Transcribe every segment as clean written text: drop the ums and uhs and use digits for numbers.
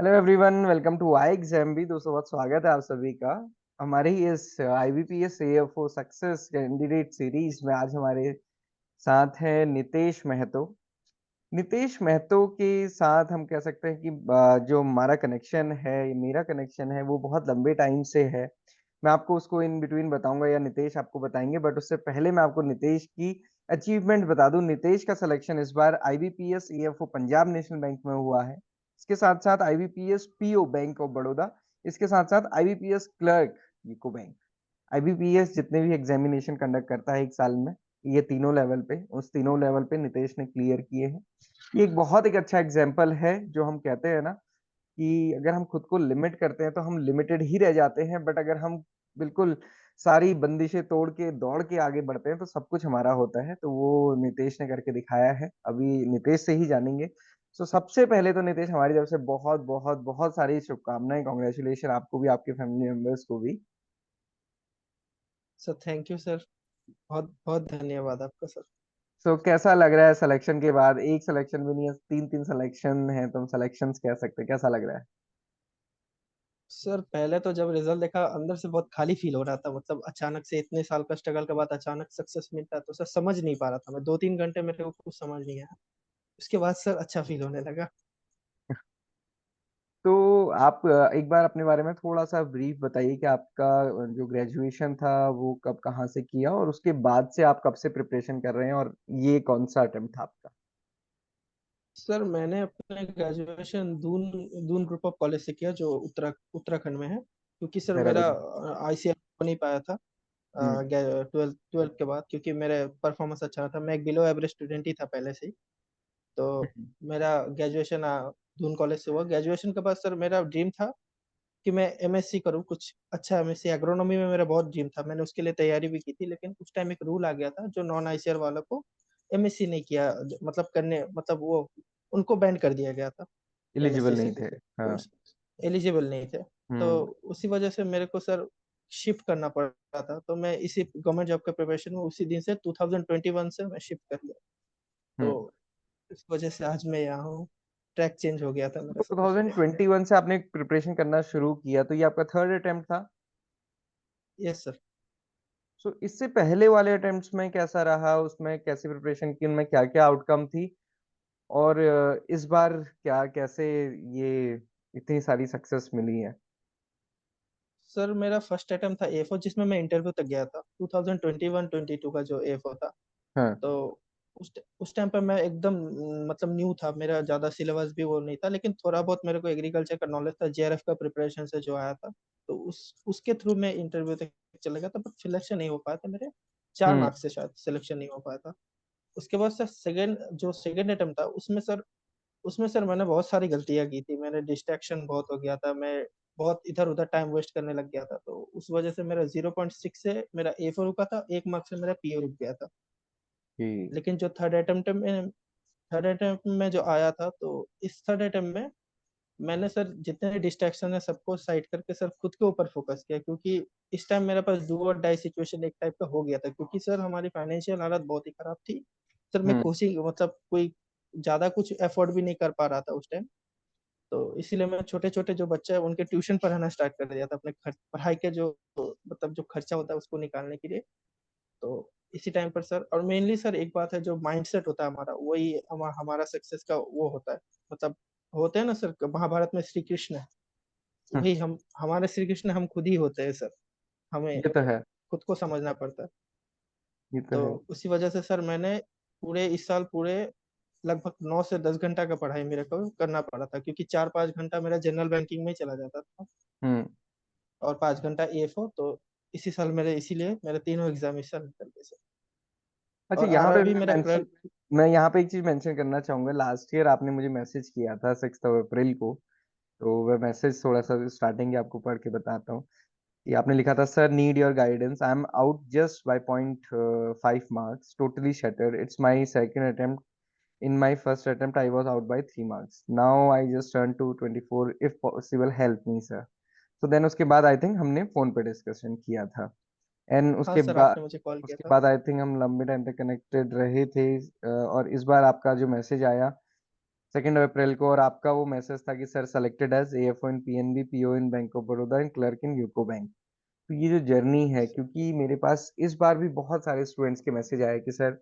Hello everyone, welcome to I exam भी। दोस्तों, बहुत स्वागत है आप सभी का हमारे ही इस IBPS AFO success candidate series में। आज हमारे साथ है नितेश महतो। नितेश महतो के साथ हम कह सकते हैं कि जो हमारा कनेक्शन है, मेरा कनेक्शन है, वो बहुत लंबे टाइम से है। मैं आपको उसको इन बिटवीन बताऊंगा या नितेश आपको बताएंगे, बट उससे पहले मैं आपको नितेश की अचीवमेंट बता दूं। नितेश का सिलेक्शन इस बार IBPS AFO Punjab national bank में हुआ है। इसके साथ साथ IBPS PO bank of Baroda, इसके साथ साथ IBPS clerk UCO bank. IBPS जितने भी एग्जामिनेशन कंडक्ट करता है एक साल में, ये तीनों लेवल पे, उस तीनों लेवल पे नितेश ने क्लियर किए हैं। ये एक बहुत एक अच्छा एग्जाम्पल है। जो हम कहते हैं ना कि अगर हम खुद को लिमिट करते हैं तो हम लिमिटेड ही रह जाते हैं, बट अगर हम बिल्कुल सारी बंदिशें तोड़ के दौड़ के आगे बढ़ते हैं तो सब कुछ हमारा होता है। तो वो नितेश ने करके दिखाया है। अभी नितेश से ही जानेंगे। सो सबसे पहले तो नितेश, हमारी तरफ से बहुत बहुत बहुत सारी शुभकामनाएं, कॉन्ग्रेचुलेशन आपको भी, आपके फैमिली मेंबर्स को भी। Sir thank you sir. बहुत बहुत धन्यवाद आपका सर। सो कैसा लग रहा है सिलेक्शन के बाद? एक सिलेक्शन भी नहीं है, तीन तीन सिलेक्शन है, तुम सिलेक्शंस कह सकते हैं। कैसा लग रहा है? सर पहले तो जब रिजल्ट देखा अंदर से बहुत खाली फील हो रहा था। मतलब अचानक से इतने साल का स्ट्रगल के बाद अचानक सक्सेस मिलता है तो सर समझ नहीं पा रहा था। मैं 2-3 घंटे मेरे को कुछ समझ नहीं आया। उसके बाद सर अच्छा फील होने लगा। तो आप एक बार अपने बारे में थोड़ा सा ब्रीफ बताइए कि आपका जो ग्रेजुएशन था वो कब कहाँ से किया, और उसके बाद से आप कब से प्रिपरेशन कर रहे हैं, और ये कौन सा अटेम्प्ट था आपका? सर मैंने अपने graduation Doon Doon group of college से किया जो उत्तराखंड में है। क्योंकि सर मेरा देहरादून। आईसीएसई हो नहीं पाया था हम्म। ट्वेल्थ ट्वेल्थ के बाद, क्योंकि मेरे परफॉर्मेंस अच्छा था। मैं एक बिलो एवरेज स्टूडेंट ही था पहले से ही। तो हम्म। मेरा ग्रेजुएशन दून कॉलेज से हुआ। ग्रेजुएशन के बाद सर मेरा ड्रीम था कि मैं एमएससी करूँ, कुछ अच्छा एमएससी एग्रोनॉमी में। मेरा बहुत ड्रीम था, मैंने उसके लिए तैयारी भी की थी। लेकिन उस टाइम एक रूल आ गया था जो नॉन आईसीआर वालों को एमएससी नहीं किया, मतलब करने, मतलब वो उनको बैंड कर दिया गया था एलिजिबल एमएससी से। नहीं थे। तो हाँ। उस एलिजिबल नहीं थे। तो हम्म। उसी वजह से मेरे को सर शिफ्ट करना पड़ रहा था। तो मैं इसी गवर्नमेंट जॉब के प्रिपरेशन में उसी दिन से 2021 से मैं शिफ्ट कर लिया। हम्म। तो इस वजह से आज मैं यहाँ हूँ। ट्रैक चेंज हो गया था मेरा सब कुछ। 2021 से आपने प्रिपरेशन करना शुरू किया, तो ये आपका थर्ड अटेम्प्ट था। Yes sir. सो इससे पहले वाले अटेम्प्ट्स में कैसा रहा, उसमें कैसी प्रिपरेशन की, उनमें क्या क्या आउटकम थी, और इस बार क्या कैसे ये इतनी सारी सक्सेस मिली है? सर मेरा फर्स्ट अटेम्प्ट था एफओ, जिसमें मैं इंटरव्यू तक गया था। 2021-22 का जो एफओ था। हाँ। तो उस टाइम पर मैं एकदम मतलब न्यू था। मेरा ज़्यादा सिलेबस भी वो नहीं था, लेकिन थोड़ा बहुत मेरे को एग्रीकल्चर का नॉलेज था जेआरएफ का प्रिपरेशन से जो आया था। तो उसके थ्रू मैं इंटरव्यू तक चला गया था, पर सिलेक्शन नहीं हो पाया था मेरे। चार हम्म। मार्क्स से शायद सिलेक्शन नहीं हो पाया था। उसके बाद सर सेकेंड अटेम्प्ट था, उसमें सर मैंने बहुत सारी गलतियां की थी। मैंने डिस्ट्रैक्शन बहुत हो गया था। मैं बहुत इधर उधर टाइम वेस्ट करने लग गया था। तो उस वजह से मेरा 0.6 से मेरा ए फोर रुका था, 1 मार्क से मेरा पीओ रुक गया था। जी। लेकिन जो थर्ड अटेम्प्ट में जो आया था, तो इस थर्ड अटेम्प्ट में मैंने सर जितने डिस्ट्रैक्शन है सबको साइड करके सर खुद के ऊपर फोकस किया। क्योंकि इस टाइम मेरे पास डू और डाई सिचुएशन एक टाइप का हो गया था, क्योंकि सर हमारी फाइनेंशियल हालत बहुत ही खराब थी। सर मैं हम्म। कोचिंग मतलब कोई ज्यादा कुछ एफोर्ड भी नहीं कर पा रहा था उस टाइम। तो इसीलिए मैं छोटे छोटे जो बच्चे हैं उनके ट्यूशन पढ़ाना स्टार्ट कर दिया था, अपने पढ़ाई के जो मतलब जो खर्चा होता है उसको निकालने के लिए। तो इसी टाइम पर सर, और मेनली सर एक बात है, जो माइंडसेट होता है हमारा, वही हमारा सक्सेस का वो होता है। मतलब होते हैं ना सर, महाभारत में श्री कृष्ण है, हम्म। वही हम हमारे श्री कृष्ण हम खुद ही होते हैं सर। हमें ये तो है। खुद को समझना पड़ता है। ये तो तो है। उसी वजह से सर मैंने पूरे इस साल पूरे लगभग 9 से 10 घंटा का पढ़ाई मेरे को करना पड़ा था, क्योंकि 4-5 घंटा मेरा जनरल बैंकिंग में ही चला जाता था हम्म। और 5 घंटा ईएफओ। तो इसी साल मेरे इसीलिए मेरे तीनों एग्जामिनेशन निकल गए सर। अच्छा, और यहाँ पे आरआरबी मैं मेरा मेंशन 12। मैं यहाँ पे एक चीज मेंशन करना चाहूंगा। लास्ट ईयर आपने मुझे मैसेज किया था 6 अप्रैल को। तो वह मैसेज थोड़ा सा स्टार्टिंग आपको पढ़ के बताता हूँ। कि आपने लिखा था, sir need your guidance, I am out just by 0.5 marks, totally shattered, it's my second attempt, in my first attempt I was out by 3 marks, now I just turned to 24, if possible help me sir। तो then उसके बाद I think हमने phone पे discussion किया था। And हाँ उसके sir, बाद आपने मुझे कॉल किया उसके था। बाद आई थिंक हम लंबे टाइम तक कनेक्टेड रहे थे। और इस बार आपका जो मैसेज आया 2 अप्रैल को, और आपका वो मैसेज था कि sir selected as AFO in PNB, PO in bank of Baroda and clerk in UCO bank. तो ये जो जर्नी है, क्योंकि मेरे पास इस बार भी बहुत सारे स्टूडेंट्स के मैसेज आए कि sir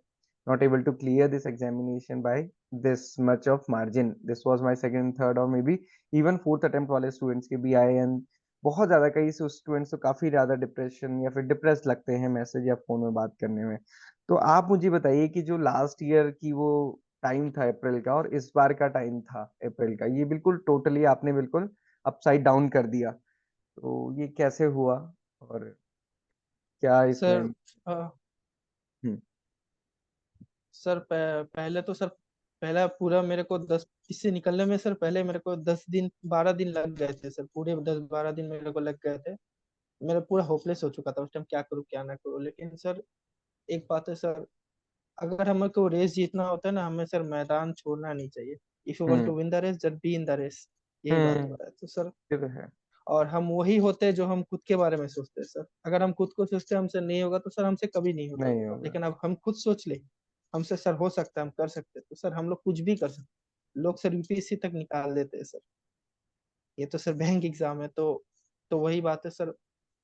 not able to clear this examination by this much of margin, this was my second third और maybe even fourth attempt वाले स्टूडेंट्स के भी आए। एंड बहुत ज्यादा कई स्टूडेंट्स तो काफी ज्यादा डिप्रेशन या फिर डिप्रेस लगते हैं मैसेज या फोन में बात करने में। तो आप मुझे बताइए कि जो लास्ट ईयर की वो टाइम था अप्रैल का, और इस बार का टाइम था अप्रैल का, ये बिल्कुल टोटली आपने बिल्कुल अपसाइड डाउन कर दिया। तो ये कैसे हुआ, और क्या इसमें। सर अ, हम्म। सर पहले तो सर पहला पूरा मेरे को 10 इससे निकलने में सर पहले मेरे को 10 दिन 12 दिन लग गए थे सर, पूरे 10 12 दिन मेरे को लग गए थे। मेरा पूरा होपलेस हो चुका था उस टाइम, क्या करूँ क्या ना करूँ। लेकिन सर एक बात है सर, अगर हमें को रेस जीतना होता है ना, हमें सर मैदान छोड़ना नहीं चाहिए। If you want hmm. To win the race just be in the race, यही बात हम्म। हो रहा है तो सर। ये तो है। और हम वही होते हैं जो हम खुद के बारे में सोचते हैं सर। अगर हम खुद को सोचते हैं हमसे नहीं होगा तो सर हमसे कभी नहीं होता। नहीं होगा। लेकिन अब हम खुद सोच ले हमसे सर हो सकता है, हम कर सकते हैं, तो सर हम लोग कुछ भी कर सकते हैं। लोग सर यूपीएससी तक निकाल देते हैं सर। ये तो सर बैंक एग्जाम है तो वही बात है सर।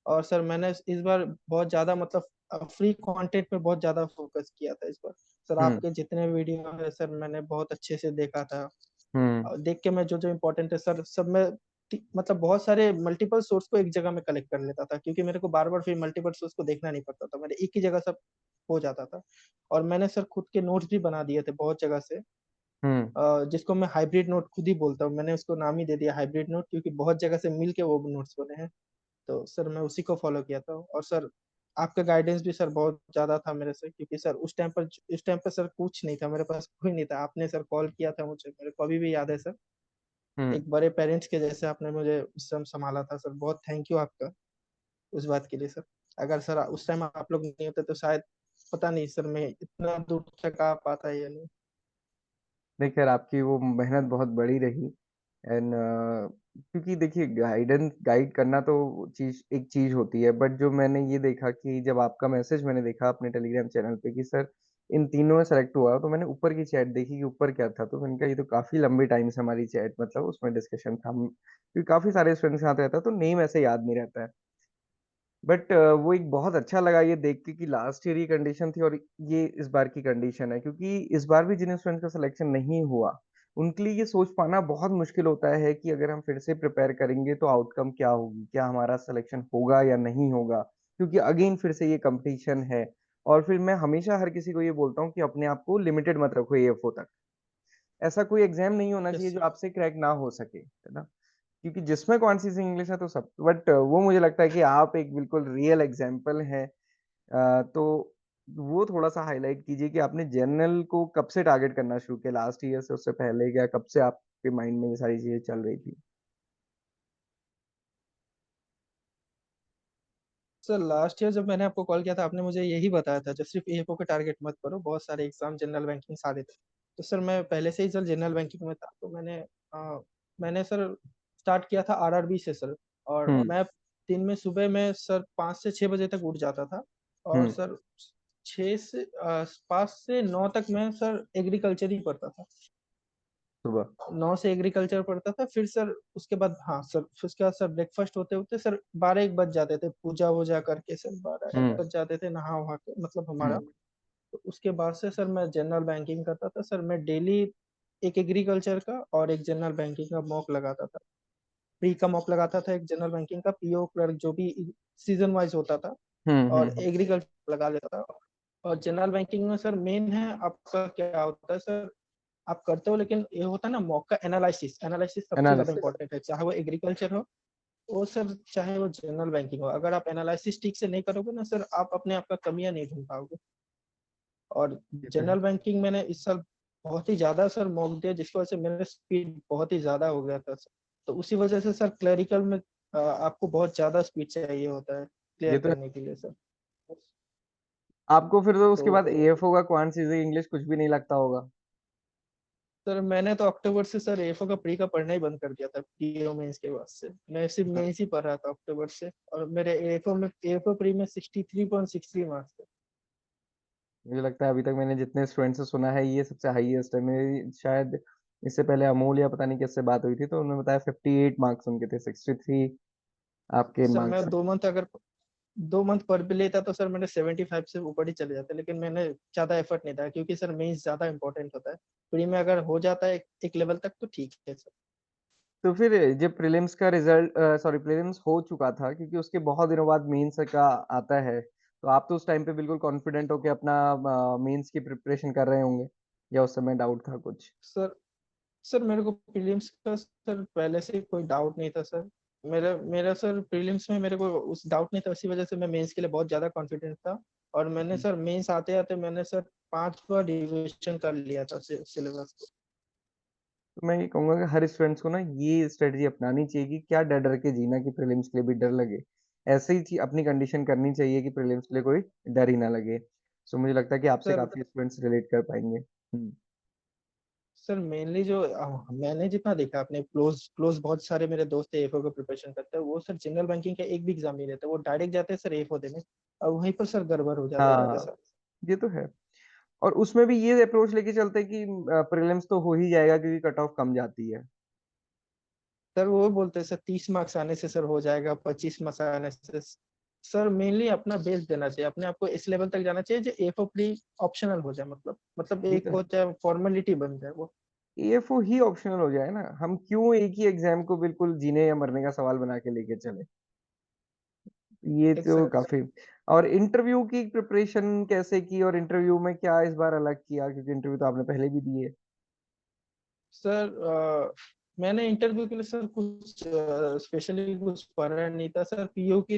और सर मैंने इस बार बहुत ज्यादा मतलब फ्री कंटेंट पे बहुत ज्यादा फोकस किया था इस बार। सर हम्म। आपके जितने वीडियो है सर मैंने बहुत अच्छे से देखा था। हम्म। और देख के मैं जो जो इम्पोर्टेंट है सर सब मैं मतलब बहुत सारे मल्टीपल सोर्स को एक जगह में कलेक्ट कर लेता था, क्योंकि मेरे को बार बार फिर मल्टीपल सोर्स को देखना नहीं पड़ता था, मेरे एक ही जगह सब हो जाता था। और मैंने सर खुद के नोट्स भी बना दिए थे बहुत जगह से, हम्म। जिसको मैं हाइब्रिड नोट खुद ही बोलता हूँ। मैंने उसको नाम ही दे दिया हाइब्रिड नोट, क्योंकि बहुत जगह से मिल के वो नोट्स बने हैं। तो सर मैं उसी को फॉलो किया था। और सर आपका गाइडेंस भी सर बहुत ज्यादा था मेरे से, क्योंकि सर उस टाइम पर सर कुछ नहीं था मेरे पास, कोई नहीं था। आपने सर कॉल किया था मुझे, मेरे को अभी भी याद है सर। हम्म। एक बड़े पेरेंट्स के जैसे आपने मुझे उस टाइम संभाला था सर, बहुत थैंक यू आपका उस बात के लिए सर। अगर सर उस टाइम आप लोग नहीं होते तो शायद पता नहीं सर मैं इतना दूर तक आ पाता या नहीं। देखिए यार, आपकी वो मेहनत बहुत बड़ी रही। एंड क्योंकि देखिए, गाइड करना तो चीज एक चीज होती है, बट जो मैंने ये देखा कि जब आपका मैसेज मैंने देखा अपने टेलीग्राम चैनल पे कि सर इन तीनों में सेलेक्ट हुआ, तो मैंने ऊपर की चैट देखी कि ऊपर क्या था। तो मैंने कहा ये तो काफी लंबी टाइम से हमारी चैट, मतलब उसमें डिस्कशन था क्योंकि काफी सारे स्टूडेंट्स के साथ रहता है तो नेम ऐसे याद नहीं रहता है। बट वो एक बहुत अच्छा लगा ये देख के कि लास्ट ईयर ये कंडीशन थी और ये इस बार की कंडीशन है, क्योंकि इस बार भी जिन स्टूडेंट्स का सिलेक्शन नहीं हुआ उनके लिए ये सोच पाना बहुत मुश्किल होता है कि अगर हम फिर से प्रिपेयर करेंगे तो आउटकम क्या होगी, क्या हमारा सिलेक्शन होगा या नहीं होगा, क्योंकि अगेन फिर से ये कंपटीशन है। और फिर मैं हमेशा हर किसी को ये बोलता हूँ कि अपने आप को लिमिटेड मत रखो एएफओ तक। ऐसा कोई एग्जाम नहीं होना यस चाहिए जो सर। आपसे क्रैक ना हो सके, है ना। क्योंकि जिसमें कौन सी इंग्लिश है तो सब, बट वो मुझे लगता है कि आप एक बिल्कुल रियल एग्जाम्पल हैं। तो वो थोड़ा सा हाईलाइट कीजिए कि आपने जनरल को कब से टारगेट करना शुरू किया, लास्ट ईयर से, उससे पहले क्या, कब से आपके माइंड में ये सारी चीजें चल रही थी। सर लास्ट ईयर जब मैंने आपको कॉल किया था आपने मुझे यही बताया था, जो सिर्फ एएफओ के टारगेट मत करो, बहुत सारे एग्जाम जनरल बैंकिंग सारे थे। तो सर मैं पहले से ही सर जनरल बैंकिंग में था, तो मैंने सर स्टार्ट किया था आरआरबी से सर। और हम्म। मैं दिन में सुबह में सर 5 से 6 बजे तक उठ जाता था। और हम्म। सर 5 से 9 तक मैं सर एग्रीकल्चर ही पढ़ता था। सुबह। 9 से एग्रीकल्चर पढ़ता था, फिर सर उसके बाद हाँ सर फिर उसके बाद सर ब्रेकफास्ट होते होते सर 12 1 बज जाते थे, पूजा वूजा करके सर 12 1 हम्म। बज जाते थे नहा वहा के मतलब हमारा। हम्म। तो उसके बाद से सर मैं जनरल बैंकिंग करता था सर। मैं डेली एक एग्रीकल्चर का और एक जनरल बैंकिंग का मॉक लगाता था। प्री का मॉक लगाता था, एक जनरल बैंकिंग का पीओ क्लर्क जो भी सीजन वाइज होता था, हम्म। और एग्रीकल्चर लगा लेता था। और जनरल बैंकिंग में सर मेन है आपका क्या होता है सर, आप करते हो लेकिन ये होता है ना मॉक का एनालिसिस। एनालिसिस सबसे ज्यादा एनालिसिस। इंपॉर्टेंट है, चाहे वो एग्रीकल्चर हो वो सर चाहे वो जनरल बैंकिंग हो। अगर आप एनालिसिस ठीक से नहीं करोगे ना सर, आप अपने आप का कमियां नहीं ढूंढ पाओगे। और ये तो है। जनरल बैंकिंग मैंने इस साल बहुत ही ज्यादा सर मॉक दिया, जिसकी वजह से मेरा स्पीड बहुत ही ज्यादा हो गया था सर। तो उसी वजह से सर क्लरिकल में आपको बहुत ज्यादा स्पीड चाहिए होता है ये क्लियर तो है। करने के लिए सर। आपको फिर तो तो उसके बाद एएफओ का क्वांट चीजें इंग्लिश कुछ भी नहीं लगता होगा। सर मैंने तो अक्टूबर से सर एफओ का प्री का पढ़ना ही बंद कर दिया था, पीओ मेंस के बाद से मैं सिर्फ मेंस ही पढ़ रहा था अक्टूबर से। और मेरे एफओ प्री में 63.63 मार्क्स थे। मुझे लगता है अभी तक मैंने जितने स्टूडेंट से सुना है ये सबसे हाईएस्ट है, मेरी शायद इससे पहले अमोल या पता नहीं किससे बात हुई थी, तो उन्होंने बताया 58 मार्क्स उनके थे, 63 आपके सर मैं मार्क्स। 2 मंथ अगर 2 मंथ पर भी लेता तो सर मैंने 75 से ऊपर ही चले जाते, लेकिन मैंने ज्यादा एफर्ट नहीं था क्योंकि सर मेंस ज्यादा इंपॉर्टेंट होता है। प्री में अगर हो जाता है एक लेवल तक तो ठीक है सर। तो फिर जब प्रीलिम्स का रिजल्ट, सॉरी प्रीलिम्स हो चुका था, क्योंकि उसके बहुत दिनों बाद मेंस का आता है, तो आप तो उस टाइम पे बिल्कुल कॉन्फिडेंट हो कि अपना मेंस की प्रिपरेशन कर रहे होंगे, या उस समय डाउट था कुछ? सर सर मेरे को प्रीलिम्स का सर पहले से कोई डाउट नहीं था सर। मेरा मेरा सर प्रीलिम्स में मेरे को उस डाउट नहीं था, इसी वजह से मैं मेंस के लिए बहुत ज्यादा कॉन्फिडेंट था। और मैंने सर मेंस आते आते मैंने सर 5 बार रिविजन कर लिया था सिलेबस को। तो मैं ये कहूंगा कि हर स्टूडेंट्स को ना ये स्ट्रेटजी अपनानी चाहिए कि क्या डर डर के जीना कि प्रीलिम्स के लिए भी डर लगे। ऐसे ही अपनी कंडीशन करनी चाहिए कि प्रीलिम्स के लिए कोई डर ही ना लगे। सो मुझे लगता है कि आपसे सर काफी स्टूडेंट्स रिलेट कर पाएंगे। सर मेनली जो मैंने जितना देखा अपने क्लोज क्लोज बहुत सारे मेरे दोस्त है एफओ का प्रिपरेशन करते हैं, वो सर जनरल बैंकिंग का एक भी एग्जाम नहीं देते, वो डायरेक्ट जाते हैं सर एफओ देने। और वहीं पर सर गड़बड़ हो जाता है उनके हाँ, साथ। ये तो है। और उसमें भी ये अप्रोच लेके चलते हैं कि प्रीलिम्स तो हो ही जाएगा क्योंकि कट ऑफ कम जाती है। सर वो बोलते हैं सर 30 मार्क्स आने से सर हो जाएगा, 25 मार्क्स आने से। सर मेनली अपना बेस देना चाहिए, अपने आप को इस लेवल तक जाना चाहिए जो एफओ प्री ऑप्शनल हो जाए, मतलब ये एक तो है, हो जाए फॉर्मेलिटी बन जाए वो। एएफओ ही ऑप्शनल हो जाए ना, हम क्यों एक ही एग्जाम को बिल्कुल जीने या मरने का सवाल बना के लेके चले। ये तो एक्सेप्ट काफी। और इंटरव्यू की प्रिपरेशन कैसे की, और इंटरव्यू में क्या इस बार अलग किया, क्योंकि इंटरव्यू तो आपने पहले भी दिए। सर मैंने इंटरव्यू के लिए सर कुछ स्पेशली कुछ पढ़ा नहीं था सर। पीयू की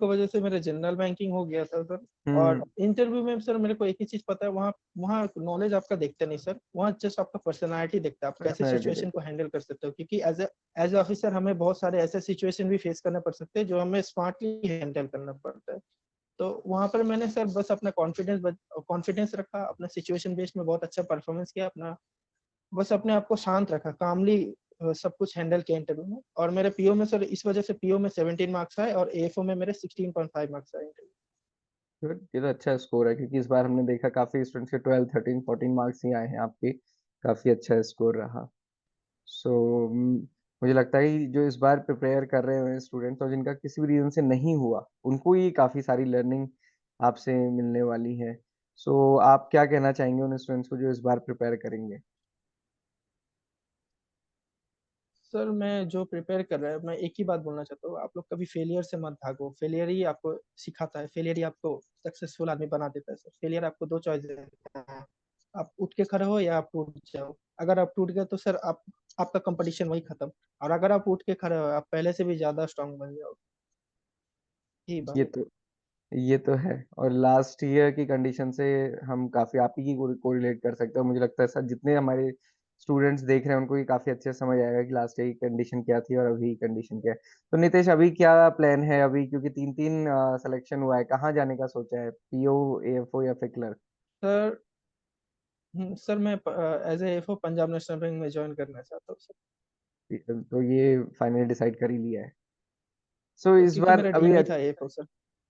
वजह से मेरा जनरल बैंकिंग हो गया था सर। और हम्म। इंटरव्यू में सर मेरे को एक ही चीज पता है, वहाँ वहाँ नॉलेज आपका देखते नहीं सर, वहाँ जस्ट आपका पर्सनालिटी देखता है, आप कैसे पर्सनैलिटी सिचुएशन को देखो। हैंडल कर सकते हो, क्योंकि एज ए ऑफिसर हमें बहुत सारे ऐसे सिचुएशन भी फेस करने पड़ सकते हैं जो हमें स्मार्टली हैंडल करना पड़ता है। तो वहां पर मैंने सर बस अपना कॉन्फिडेंस रखा, अपना सिचुएशन बेस्ड में बहुत अच्छा परफॉर्मेंस किया अपना, बस अपने आप को शांत रखा, कामली सब कुछ हैंडल किया इंटरव्यू में। और मेरे पीओ में सर इस वजह से पीओ में 17 मार्क्स आए और एएफओ में मेरे 16.5 मार्क्स आए इंटरव्यू। गुड, ये तो अच्छा स्कोर है, क्योंकि इस बार हमने देखा काफी स्टूडेंट्स के 12 13 14 मार्क्स ही आए हैं, आपके काफी अच्छा स्कोर रहा। सो मुझे लगता है कि जो इस बार प्रिपेयर कर रहे हैं स्टूडेंट्स, और जिनका किसी भी रीजन से नहीं हुआ, उनको ये काफी सारी लर्निंग आपसे मिलने वाली है। सो आप क्या कहना चाहेंगे उन स्टूडेंट्स को जो इस बार प्रिपेयर करेंगे? सर मैं जो प्रिपेयर कर रहा है, मैं एक ही बात बोलना चाहता हूँ, आप लोग कभी फेलियर से मत भागो। फेलियर ही आपको सिखाता है, फेलियर ही आपको सक्सेसफुल आदमी बना देता है सर। फेलियर आपको दो चॉइस देता है, आप उठ के खड़े हो या आप टूट जाओ। अगर आप टूट गए तो सर आपका कंपटीशन वही खत्म। और अगर आप उठ के खड़े हो, आप पहले से भी ज्यादा स्ट्रांग बन जाओगे। यही बात ये है। तो ये तो है। और लास्ट ईयर की कंडीशन से हम काफी आप ही की कोरिलेट कर सकते हैं, मुझे लगता है सर जितने हमारे स्टूडेंट्स देख रहे हैं उनको ये काफी अच्छे से समझ आएगा कि लास्ट ईयर की कंडीशन क्या थी और अभी कंडीशन क्या है। तो नितेश, अभी क्या प्लान है अभी, क्योंकि तीन तीन सिलेक्शन हुआ है, कहाँ जाने का सोचा है, पीओ, एएफओ या फिर क्लर्क? सर सर मैं as A FO Punjab national bank में ज्वाइन करना चाहता हूँ सर। तो ये फाइनली डिसाइड कर ही लिया है? सो इस क्योंकि बार मेरा अभी ड्रीम ही था एफओ सर।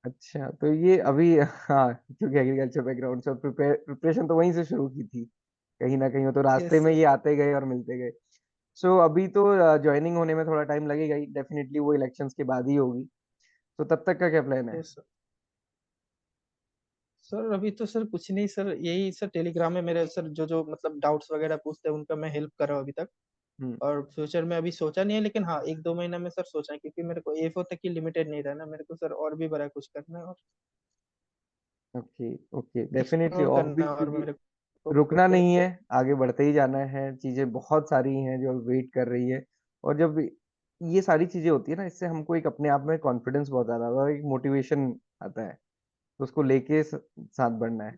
अच्छा, तो ये अभी हाँ, क्योंकि एग्रीकल्चर बैकग्राउंड से प्रिपरेशन तो वहीं से शुरू की थी, कहीं ना कहीं वो तो रास्ते यस में सर। ये आते गए और मिलते गए। सो अभी तो ज्वाइनिंग होने में थोड़ा टाइम लगेगा ही, डेफिनेटली वो इलेक्शंस के बाद ही होगी। तो तब तक का क्या प्लान है? Yes sir. सर अभी तो सर कुछ नहीं सर, यही सर टेलीग्राम में मेरे सर जो जो मतलब डाउट्स वगैरह पूछते हैं उनका मैं हेल्प कर रहा हूँ अभी तक। हम्म। और फ्यूचर में अभी सोचा नहीं है, लेकिन हाँ 1-2 महीना में सर सोचा है, क्योंकि मेरे को एफओ तक ही लिमिटेड नहीं रहना, मेरे को सर और भी बड़ा कुछ करना है और ओके, ओके, डेफिनेटली, एक्सप्लोर और करना भी है और क्योंकि मेरे को रुकना पूरे। नहीं है, आगे बढ़ते ही जाना है, चीजें बहुत सारी हैं जो वेट कर रही है। और जब ये सारी चीजें होती है ना, इससे हमको एक अपने आप में कॉन्फिडेंस बहुत ज्यादा आता है और एक मोटिवेशन आता है, तो उसको लेके साथ बढ़ना है।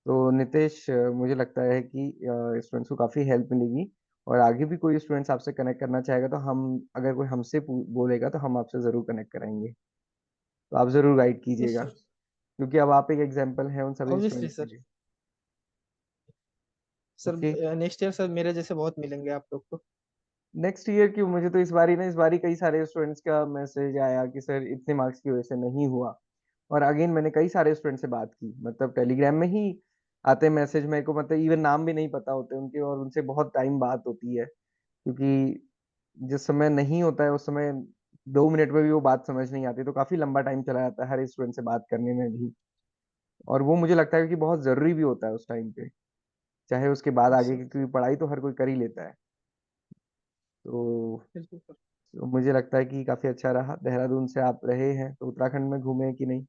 तो नितेश, मुझे लगता है कि स्टूडेंट्स को काफी हेल्प मिलेगी, और आगे भी कोई स्टूडेंट्स आपसे कनेक्ट करना चाहेगा तो हम, अगर कोई हमसे बोलेगा तो हम आपसे जरूर कनेक्ट कराएंगे। तो आप जरूर गाइड यस कीजिएगा, सर। क्योंकि अब आप एक एग्जाम्पल हैं उन सभी ऑब्वियसली स्टूडेंट्स के सर। लिए। Sir okay. Next year sir मेरे जैसे बहुत मिलेंगे आप लोग को। नेक्स्ट ईयर क्यों, मुझे तो इस बार ही ना, इस बार ही कई सारे स्टूडेंट्स का मैसेज आया कि सर इतने मार्क्स की वजह से नहीं हुआ। और अगेन मैंने कई सारे स्टूडेंट से बात की, मतलब टेलीग्राम में ही आते मैसेज मेरे को, मतलब इवन नाम भी नहीं पता होते उनके, और उनसे बहुत टाइम बात होती है, क्योंकि जिस समय नहीं होता है उस समय 2 मिनट में भी वो बात समझ नहीं आती, तो काफी लंबा टाइम चला जाता है हर स्टूडेंट से बात करने में भी। और वो मुझे लगता है कि बहुत जरूरी भी होता है उस टाइम पे, चाहे उसके बाद आगे की, क्योंकि पढ़ाई तो हर कोई कर ही लेता है। तो, बिल्कुल सर। तो मुझे लगता है कि काफी अच्छा रहा। देहरादून से आप रहे हैं तो उत्तराखंड में घूमे कि नहीं?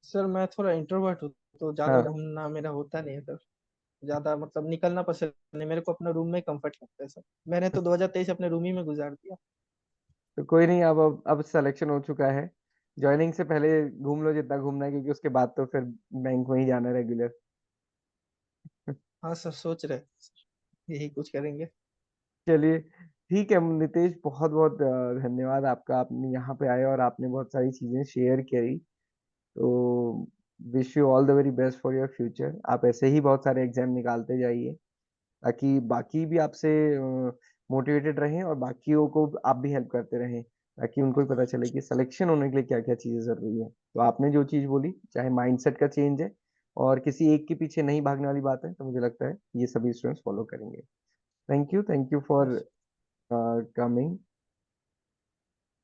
सर मैं थोड़ा इंट्रोवर्ट हूँ, तो ज्यादा हाँ। घूमना मेरा होता नहीं है सर। ज्यादा मतलब निकलना पसंद नहीं, मेरे को अपना रूम में कंफर्ट लगता है सर। मैंने तो 2023 अपने रूम ही में गुजार दिया। तो कोई नहीं, अब सिलेक्शन हो चुका है। ज्वाइनिंग से पहले घूम लो जितना घूमना है, क्योंकि उसके बाद तो फिर बैंक में ही जाना है रेगुलर। हाँ सर, सोच रहे हैं सर, यही कुछ करेंगे। चलिए, ठीक है नितेश, बहुत बहुत धन्यवाद आपका, आपने यहाँ पे आए और आपने बहुत सारी चीजें शेयर करी। तो wish you all the very best for your future. आप ऐसे ही बहुत सारे एग्जाम निकालते जाइए, ताकि बाकी भी आपसे मोटिवेटेड रहें, और बाकियों को आप भी हेल्प करते रहें, ताकि उनको भी पता चले कि सिलेक्शन होने के लिए क्या क्या चीज़ें ज़रूरी है। तो आपने जो चीज़ बोली, चाहे माइंडसेट का चेंज है और किसी एक के पीछे नहीं भागने वाली बात है, तो मुझे लगता है ये सभी स्टूडेंट्स फॉलो करेंगे। थैंक यू हाँ फॉर कमिंग।